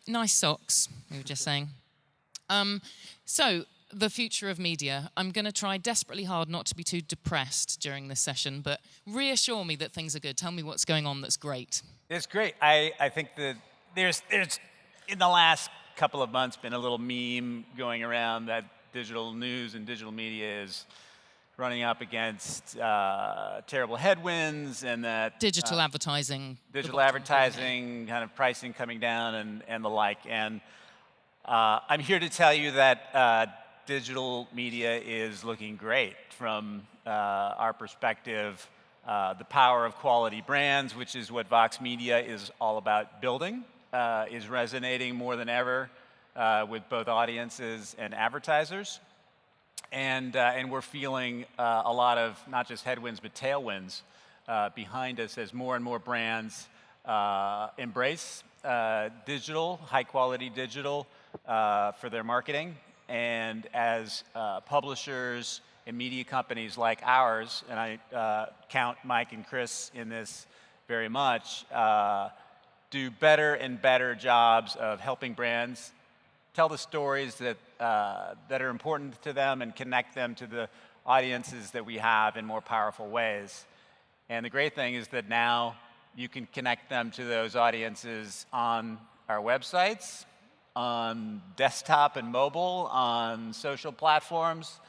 Nice socks, we were just saying. So, the future of media. I'm going to try desperately hard not to be too depressed during this session, but reassure me that things are good. Tell me what's going on that's great. It's great. I think that there's in the last couple of months been a little meme going around that digital news and digital media is running up against terrible headwinds, and that Digital advertising. digital advertising, kind of pricing coming down and the like. And I'm here to tell you that digital media is looking great from our perspective. The power of quality brands, which is what Vox Media is all about building, is resonating more than ever with both audiences and advertisers. And we're feeling a lot of not just headwinds but tailwinds behind us as more and more brands embrace digital, high quality digital for their marketing. And as publishers and media companies like ours, and I count Mike and Chris in this very much, do better and better jobs of helping brands tell the stories that are important to them and connect them to the audiences that we have in more powerful ways. And the great thing is that now you can connect them to those audiences on our websites, on desktop and mobile, on social platforms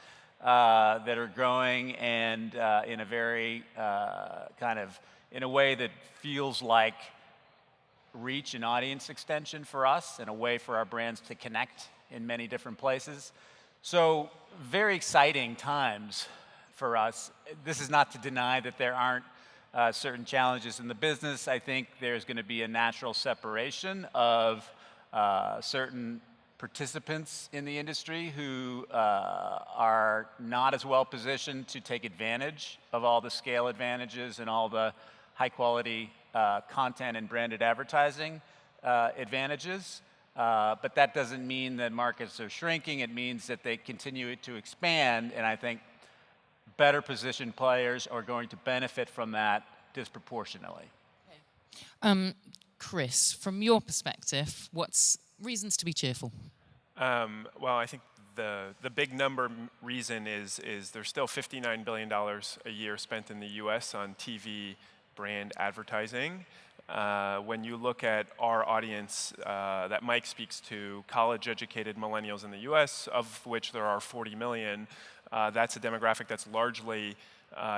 that are growing, and in a very in a way that feels like reach and audience extension for us, and a way for our brands to connect in many different places. So very exciting times for us. This is not to deny that there aren't certain challenges in the business. I think there's going to be a natural separation of certain participants in the industry who are not as well positioned to take advantage of all the scale advantages and all the high quality content and branded advertising advantages. But that doesn't mean that markets are shrinking. It means that they continue to expand, and I think better positioned players are going to benefit from that disproportionately. Chris, from your perspective, what's reasons to be cheerful? Well, I think the big number reason is there's still $59 billion a year spent in the U.S. on TV brand advertising. When you look at our audience that Mike speaks to, college-educated millennials in the U.S., of which there are 40 million, that's a demographic that's largely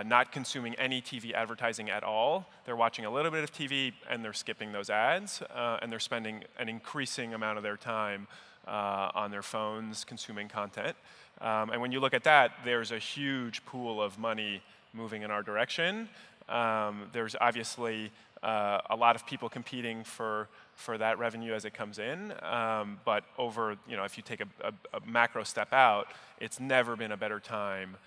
not consuming any TV advertising at all. They're watching a little bit of TV and they're skipping those ads, and they're spending an increasing amount of their time on their phones consuming content. And when you look at that, there's a huge pool of money moving in our direction. There's obviously a lot of people competing for that revenue as it comes in, but over, if you take a macro step out, it's never been a better time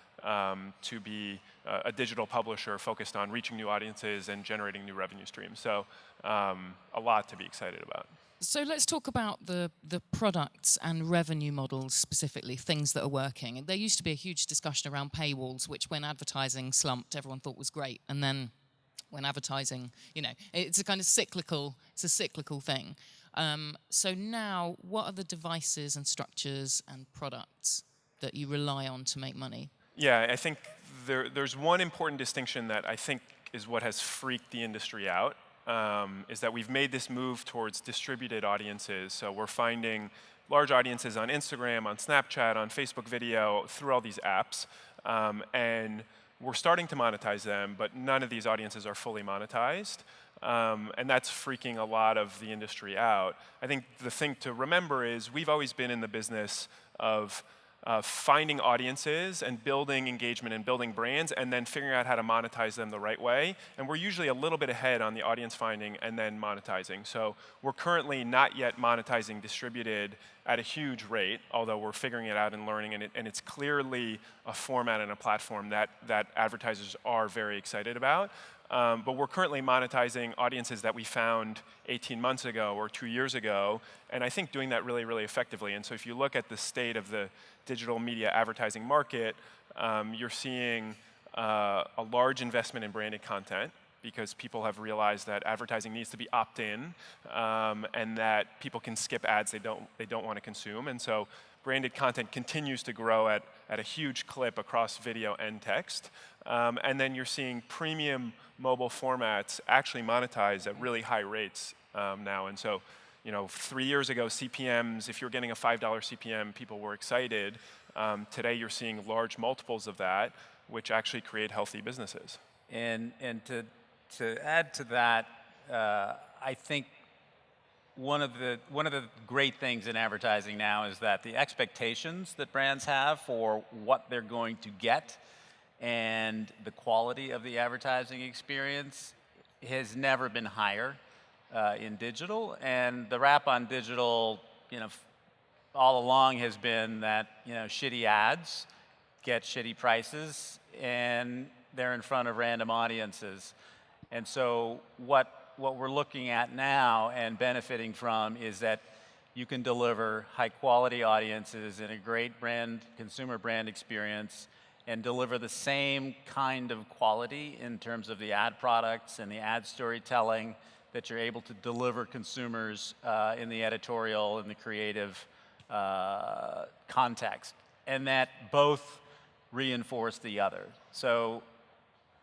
to be a digital publisher focused on reaching new audiences and generating new revenue streams. So a lot to be excited about. So let's talk about the products and revenue models specifically, things that are working. And there used to be a huge discussion around paywalls, which when advertising slumped, everyone thought was great. And then when advertising, it's a kind of cyclical thing. So now, what are the devices and structures and products that you rely on to make money? Yeah, I think there's one important distinction that I think is what has freaked the industry out. Is that we've made this move towards distributed audiences. So we're finding large audiences on Instagram, on Snapchat, on Facebook video, through all these apps. And we're starting to monetize them, but none of these audiences are fully monetized. And that's freaking a lot of the industry out. I think the thing to remember is we've always been in the business of finding audiences and building engagement and building brands and then figuring out how to monetize them the right way. And we're usually a little bit ahead on the audience finding and then monetizing. So we're currently not yet monetizing distributed at a huge rate, although we're figuring it out and learning, and it's clearly a format and a platform that advertisers are very excited about. But we're currently monetizing audiences that we found 18 months ago or 2 years ago, and I think doing that really, really effectively. And so if you look at the state of the digital media advertising market, you're seeing a large investment in branded content. because people have realized that advertising needs to be opt-in, and that people can skip ads they don't want to consume. And so branded content continues to grow at a huge clip across video and text. And then you're seeing premium mobile formats actually monetize at really high rates now. And so, 3 years ago, CPMs, if you're getting a $5 CPM, people were excited. Today, you're seeing large multiples of that, which actually create healthy businesses. And to add to that, I think one of the great things in advertising now is that the expectations that brands have for what they're going to get and the quality of the advertising experience has never been higher in digital. And the rap on digital, all along has been that shitty ads get shitty prices and they're in front of random audiences. And so what we're looking at now and benefiting from is that you can deliver high quality audiences and a great consumer brand experience and deliver the same kind of quality in terms of the ad products and the ad storytelling that you're able to deliver consumers in the editorial and the creative context. And that both reinforce the other. So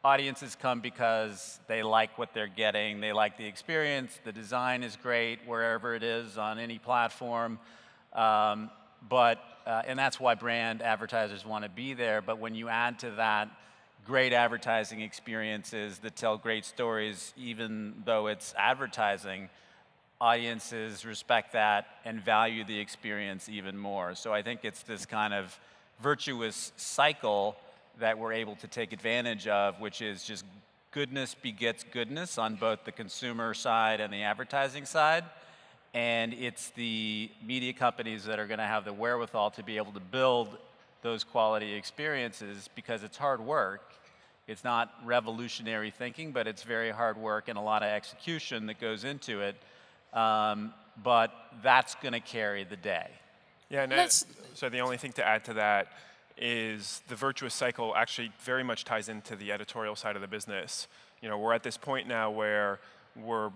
audiences come because they like what they're getting, they like the experience, the design is great wherever it is on any platform, and that's why brand advertisers want to be there. But when you add to that great advertising experiences that tell great stories, even though it's advertising, audiences respect that and value the experience even more. So I think it's this kind of virtuous cycle that we're able to take advantage of, which is just goodness begets goodness on both the consumer side and the advertising side. And it's the media companies that are going to have the wherewithal to be able to build those quality experiences, because it's hard work. It's not revolutionary thinking, but it's very hard work and a lot of execution that goes into it. But that's going to carry the day. Yeah, and so the only thing to add to that is the virtuous cycle actually very much ties into the editorial side of the business. We're at this point now where we're,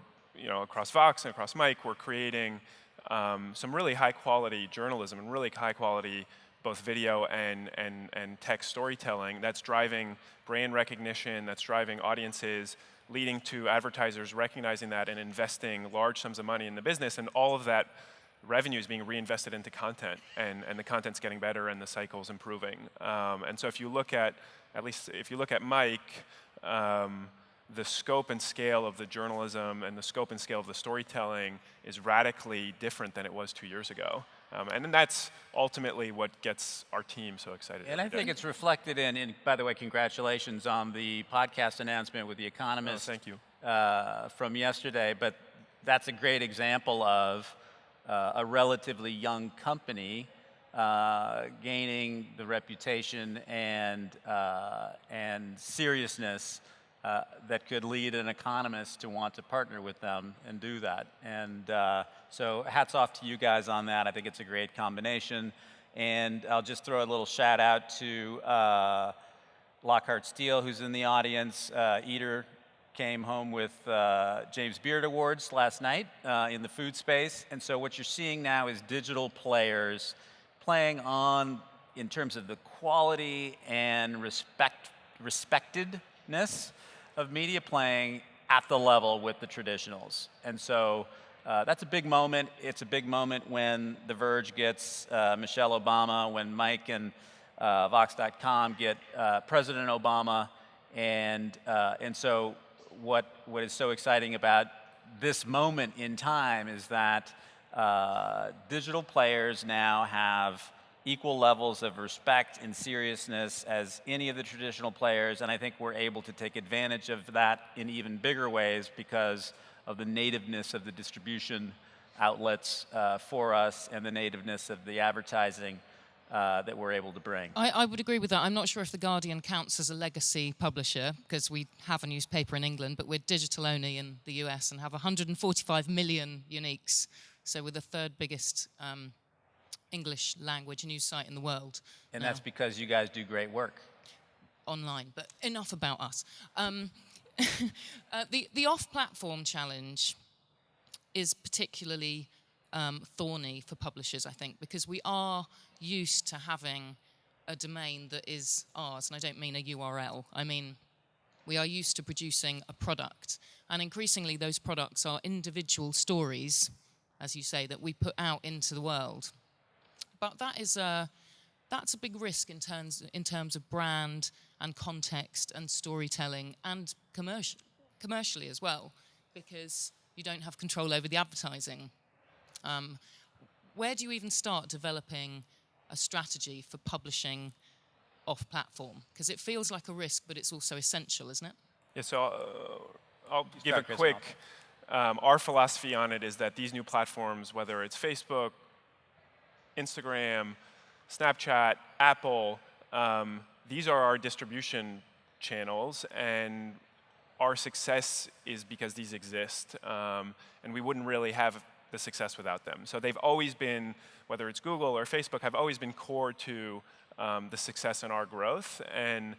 across Vox and across Mike, we're creating some really high quality journalism and really high quality both video and text storytelling that's driving brand recognition, that's driving audiences, leading to advertisers recognizing that and investing large sums of money in the business, and all of that revenue is being reinvested into content, and the content's getting better and the cycle's improving. And so if you look at Mike, the scope and scale of the journalism and the scope and scale of the storytelling is radically different than it was 2 years ago. And then that's ultimately what gets our team so excited. And I think it's reflected in, by the way, congratulations on the podcast announcement with The Economist. Thank you. From yesterday, but that's a great example of a relatively young company gaining the reputation and seriousness that could lead an economist to want to partner with them and do that. And so hats off to you guys on that. I think it's a great combination. And I'll just throw a little shout out to Lockhart Steele, who's in the audience. Eater came home with James Beard Awards last night in the food space. And so what you're seeing now is digital players playing on, in terms of the quality and respectedness of media, playing at the level with the traditionals. And so that's a big moment. It's a big moment when The Verge gets Michelle Obama, when Mike and Vox.com get President Obama. And so what is so exciting about this moment in time is that digital players now have equal levels of respect and seriousness as any of the traditional players, and I think we're able to take advantage of that in even bigger ways because of the nativeness of the distribution outlets for us and the nativeness of the advertising that we're able to bring. I would agree with that. I'm not sure if The Guardian counts as a legacy publisher, because we have a newspaper in England, but we're digital only in the US and have 145 million uniques. So we're the third biggest English language news site in the world. And that's because you guys do great work. Online, but enough about us. The off-platform challenge is particularly thorny for publishers, I think, because we are used to having a domain that is ours, and I don't mean a URL. I mean, we are used to producing a product, and increasingly those products are individual stories, as you say, that we put out into the world. But that's a big risk in terms of brand and context and storytelling and commercially as well, because you don't have control over the advertising. Where do you even start developing a strategy for publishing off-platform? Because it feels like a risk, but it's also essential, isn't it? Yeah, so I'll give a quick, our philosophy on it is that these new platforms, whether it's Facebook, Instagram, Snapchat, Apple, these are our distribution channels, and our success is because these exist, and we wouldn't really have the success without them. So they've always been, whether it's Google or Facebook, have always been core to the success in our growth, and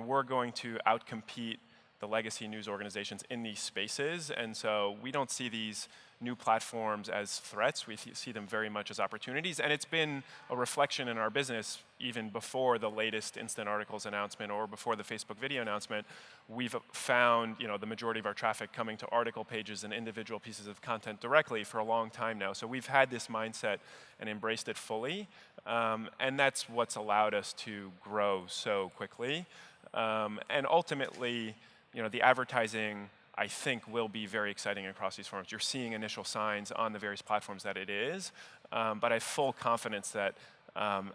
we're going to outcompete the legacy news organizations in these spaces, and so we don't see these new platforms as threats. We see them very much as opportunities, and it's been a reflection in our business even before the latest Instant Articles announcement or before the Facebook video announcement. We've found the majority of our traffic coming to article pages and individual pieces of content directly for a long time now. So we've had this mindset and embraced it fully, and that's what's allowed us to grow so quickly. And ultimately, the advertising, I think, will be very exciting across these forums. You're seeing initial signs on the various platforms that it is, but I have full confidence that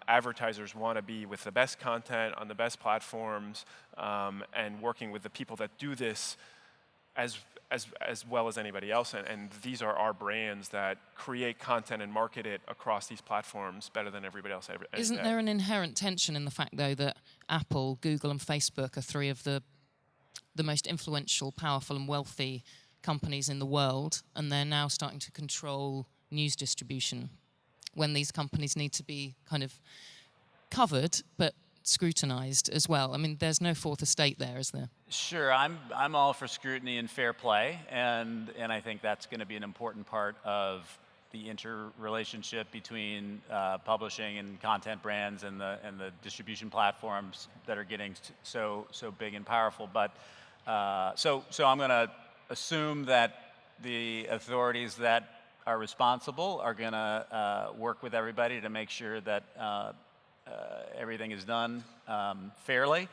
advertisers want to be with the best content on the best platforms, and working with the people that do this as well as anybody else. And these are our brands that create content and market it across these platforms better than everybody else. Isn't there an inherent tension in the fact, though, that Apple, Google, and Facebook are three of the most influential, powerful, and wealthy companies in the world, and they're now starting to control news distribution when these companies need to be kind of covered but scrutinized as well? I mean, there's no fourth estate there, is there? Sure, I'm all for scrutiny and fair play, and I think that's going to be an important part of the interrelationship between publishing and content brands and the distribution platforms that are getting so big and powerful. But so I'm going to assume that the authorities that are responsible are going to work with everybody to make sure that everything is done fairly.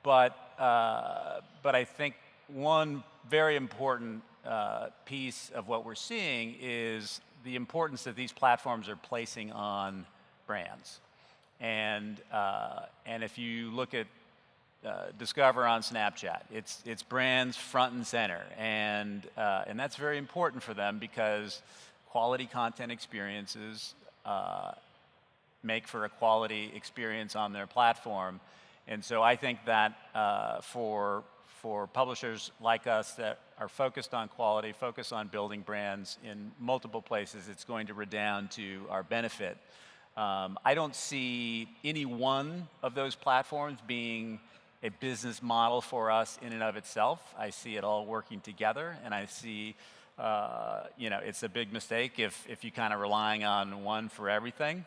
But I think one very important piece of what we're seeing is the importance that these platforms are placing on brands. And if you look at Discover on Snapchat, it's brands front and center, and that's very important for them because quality content experiences make for a quality experience on their platform. And so I think that for publishers like us that are focused on quality, focused on building brands in multiple places, it's going to redound to our benefit. I don't see any one of those platforms being a business model for us in and of itself. I see it all working together, and I see, it's a big mistake if you kind of relying on one for everything.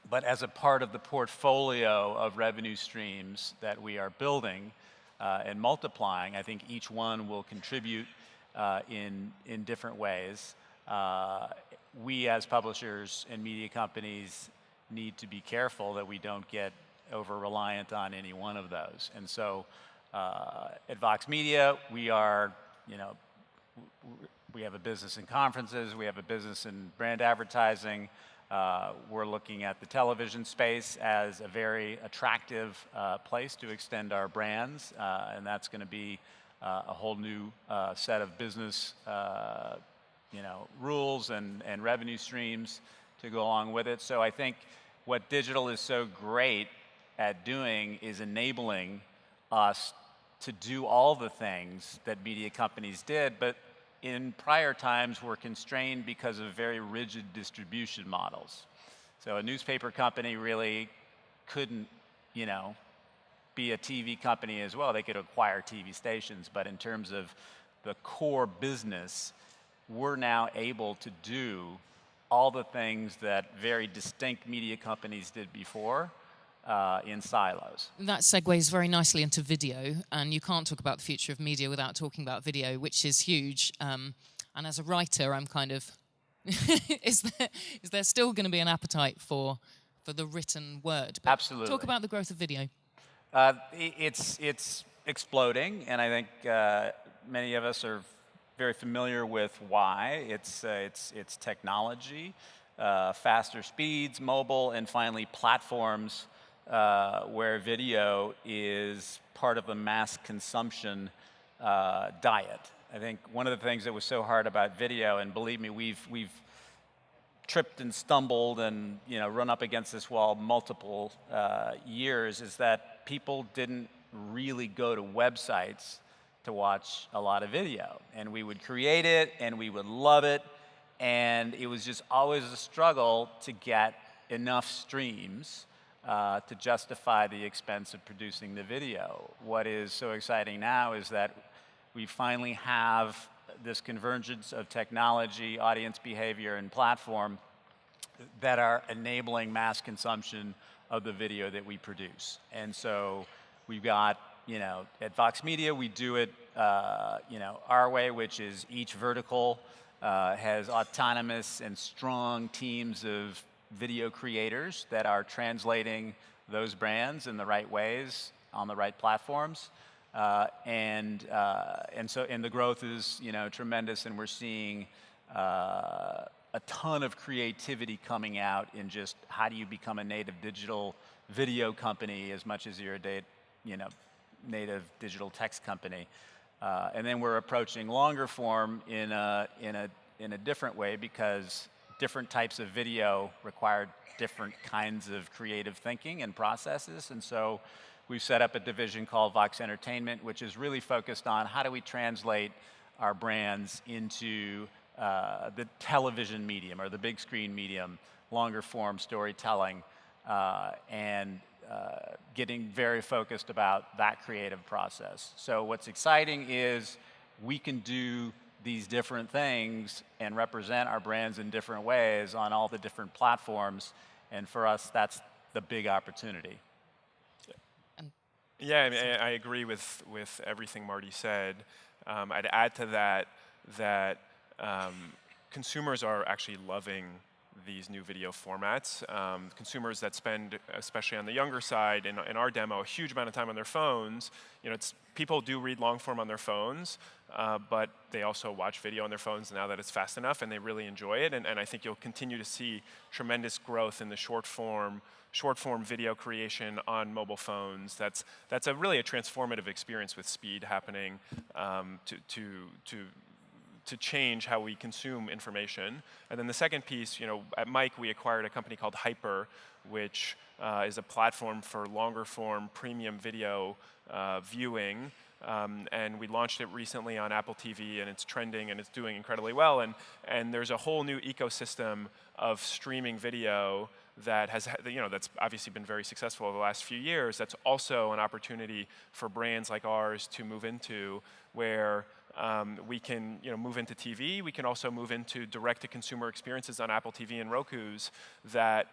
But as a part of the portfolio of revenue streams that we are building and multiplying, I think each one will contribute in different ways. We as publishers and media companies need to be careful that we don't get over-reliant on any one of those. And so at Vox Media, we are, we have a business in conferences, we have a business in brand advertising. We're looking at the television space as a very attractive place to extend our brands, and that's going to be a whole new set of business rules and revenue streams to go along with it. So I think what digital is so great at doing is enabling us to do all the things that media companies did, but in prior times were constrained because of very rigid distribution models. So a newspaper company really couldn't, be a TV company as well. They could acquire TV stations, but in terms of the core business, we're now able to do all the things that very distinct media companies did before in silos. That segues very nicely into video, and you can't talk about the future of media without talking about video, which is huge. And as a writer, I'm kind of, is there still going to be an appetite for the written word? But Absolutely. talk about the growth of video. It's exploding, and I think many of us are very familiar with why. It's technology, faster speeds, mobile, and finally platforms where video is part of the mass consumption diet. I think one of the things that was so hard about video, and believe me, we've tripped and stumbled and run up against this wall multiple years, is that people didn't really go to websites to watch a lot of video. And we would create it and we would love it, and it was just always a struggle to get enough streams to justify the expense of producing the video. What is so exciting now is that we finally have this convergence of technology, audience behavior, and platform that are enabling mass consumption of the video that we produce. And so we've got, at Vox Media, we do it, our way, which is each vertical has autonomous and strong teams of video creators that are translating those brands in the right ways on the right platforms. And the growth is tremendous, and we're seeing a ton of creativity coming out in just how do you become a native digital video company as much as you're a native digital text company. And then we're approaching longer form in a different way, because different types of video require different kinds of creative thinking and processes. And so we've set up a division called Vox Entertainment, which is really focused on how do we translate our brands into the television medium or the big screen medium, longer form storytelling, and getting very focused about that creative process. So what's exciting is we can do these different things and represent our brands in different ways on all the different platforms, and for us, that's the big opportunity. Yeah, I agree with everything Marty said. I'd add to that consumers are actually loving these new video formats. Consumers that spend, especially on the younger side, in our demo, a huge amount of time on their phones. People do read long form on their phones, but they also watch video on their phones now that it's fast enough, and they really enjoy it. And I think you'll continue to see tremendous growth in the short form video creation on mobile phones. That's really a transformative experience with speed happening to change how we consume information. And then the second piece, at Mike, we acquired a company called Hyper, which is a platform for longer form premium video viewing. And we launched it recently on Apple TV, and it's trending and it's doing incredibly well. And there's a whole new ecosystem of streaming video that has, that's obviously been very successful over the last few years. That's also an opportunity for brands like ours to move into, where we can move into TV. We can also move into direct-to-consumer experiences on Apple TV and Roku's that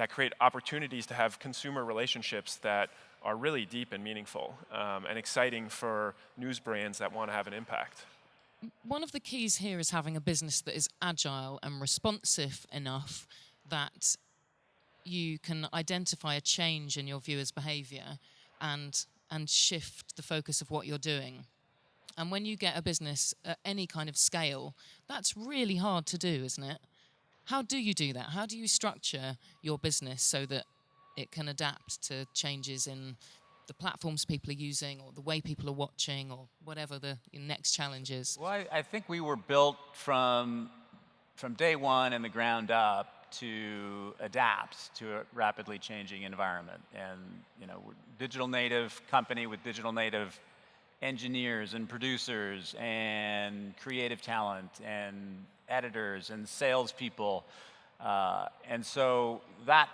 create opportunities to have consumer relationships that are really deep and meaningful and exciting for news brands that want to have an impact. One of the keys here is having a business that is agile and responsive enough that you can identify a change in your viewers' behavior and shift the focus of what you're doing. And when you get a business at any kind of scale, that's really hard to do, isn't it? How do you do that? How do you structure your business so that it can adapt to changes in the platforms people are using or the way people are watching or whatever the next challenge is? Well, I think we were built from day one and the ground up to adapt to a rapidly changing environment. And we're a digital native company with digital native engineers and producers and creative talent and editors and salespeople. And so that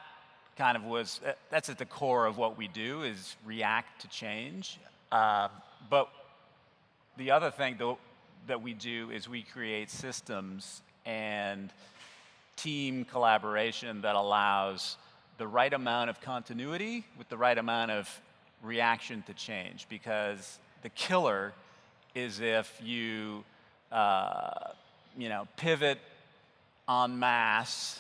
kind of was, that's at the core of what we do, is react to change. But the other thing that we do is we create systems and team collaboration that allows the right amount of continuity with the right amount of reaction to change. Because the killer is if you, pivot en masse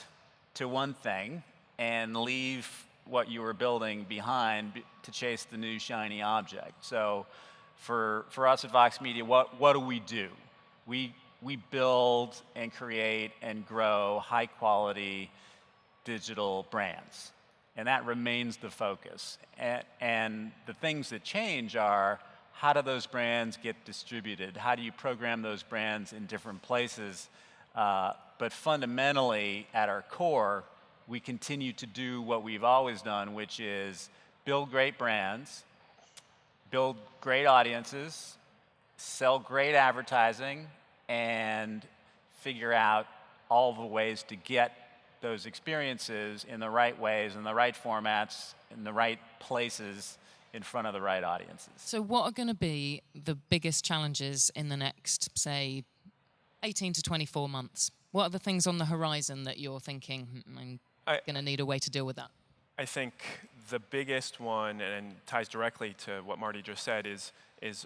to one thing and leave what you were building behind to chase the new shiny object. So for us at Vox Media, what do? We build and create and grow high quality digital brands. And that remains the focus. And the things that change are, how do those brands get distributed? How do you program those brands in different places? But fundamentally, at our core, we continue to do what we've always done, which is build great brands, build great audiences, sell great advertising, and figure out all the ways to get those experiences in the right ways, in the right formats, in the right places, in front of the right audiences. So what are going to be the biggest challenges in the next, say, 18 to 24 months? What are the things on the horizon that you're thinking, I'm going to need a way to deal with that? I think the biggest one, and ties directly to what Marty just said, is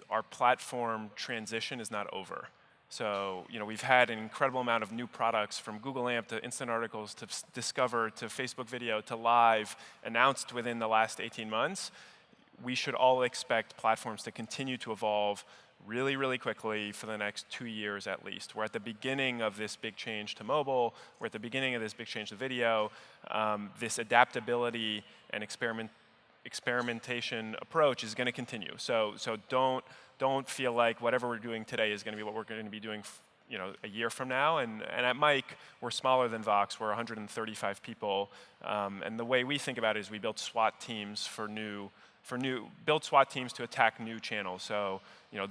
our platform transition is not over. So, we've had an incredible amount of new products, from Google AMP to Instant Articles to Discover to Facebook Video to Live, announced within the last 18 months. We should all expect platforms to continue to evolve really, really quickly for the next 2 years at least. We're at the beginning of this big change to mobile. We're at the beginning of this big change to video. This adaptability and experimentation approach is going to continue. So don't feel like whatever we're doing today is going to be what we're going to be doing a year from now. And at Mike, we're smaller than Vox. We're 135 people. And the way we think about it is we build SWAT teams build SWAT teams to attack new channels. So,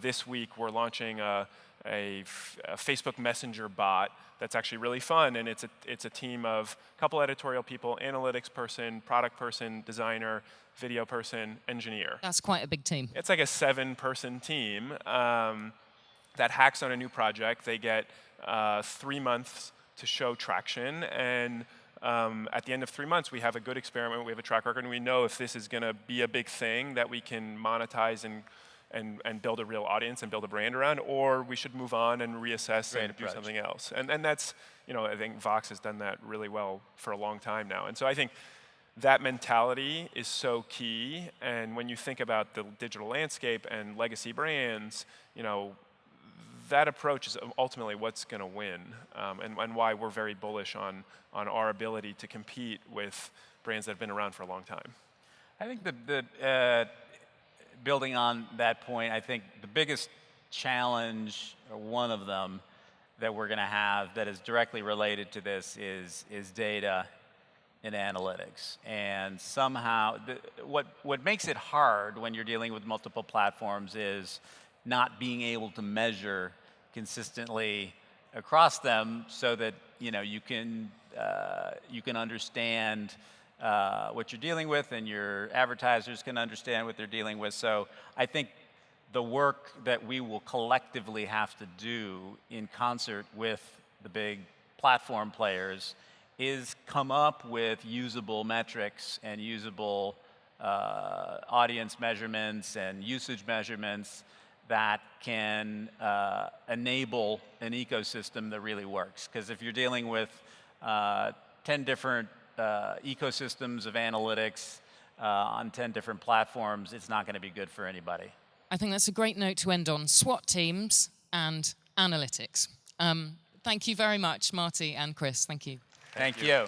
this week we're launching a Facebook Messenger bot that's actually really fun, and it's a team of a couple editorial people, analytics person, product person, designer, video person, engineer. That's quite a big team. It's like a 7-person team that hacks on a new project. They get 3 months to show traction, and at the end of 3 months, we have a good experiment, we have a track record, and we know if this is going to be a big thing that we can monetize and build a real audience and build a brand around, or we should move on and reassess and do something else. And that's, I think Vox has done that really well for a long time now. And so I think that mentality is so key. And when you think about the digital landscape and legacy brands, that approach is ultimately what's going to win, and why we're very bullish on our ability to compete with brands that have been around for a long time. I think building on that point, I think the biggest challenge, or one of them, that we're going to have that is directly related to this is data and analytics. And somehow, what makes it hard when you're dealing with multiple platforms is not being able to measure consistently across them, so that you can understand what you're dealing with, and your advertisers can understand what they're dealing with. So I think the work that we will collectively have to do in concert with the big platform players is come up with usable metrics and usable audience measurements and usage measurements that can enable an ecosystem that really works. Because if you're dealing with 10 different ecosystems of analytics on 10 different platforms, it's not going to be good for anybody. I think that's a great note to end on: SWAT teams and analytics. Thank you very much, Marty and Chris. Thank you. Thank you.